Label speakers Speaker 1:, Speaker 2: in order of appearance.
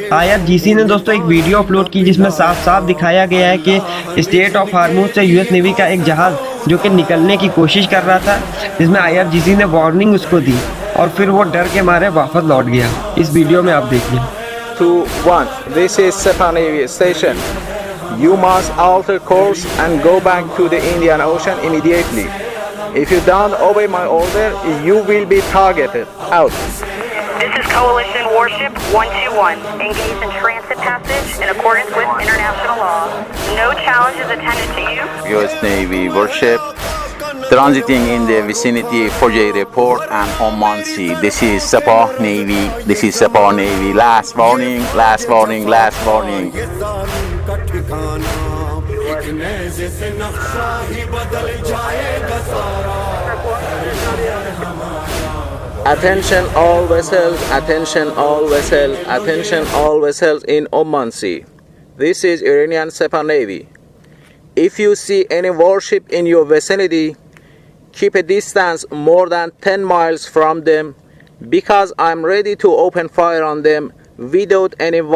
Speaker 1: IRGC ने दोस्तों एक वीडियो अपलोड की जिसमें साफ साफ दिखाया गया है कि स्ट्रेट ऑफ हार्मूज से यूएस नेवी का एक जहाज़ जो कि निकलने की कोशिश कर रहा था, जिसमें IRGC ने वार्निंग उसको दी और फिर वो डर के मारे वापस लौट गया। इस वीडियो में आप देखिए।
Speaker 2: 2-1, this is Sepang Navy station. You must alter course and go back to the Indian Ocean immediately. If you don't obey my order, you will be targeted. Out.
Speaker 3: This is Coalition Warship 121, engaged in transit passage in accordance with international law. No challenge is attended to you.
Speaker 4: U.S. Navy warship transiting in the vicinity for a report and Oman Sea. This is Sepang Navy. This is Sepang Navy. Last warning, last warning, last warning.
Speaker 2: Attention all vessels, attention all vessels, attention all vessels in Oman Sea. This is Iranian Sepang Navy. If you see any warship in your vicinity, keep a distance more than 10 miles from them because I'm ready to open fire on them without any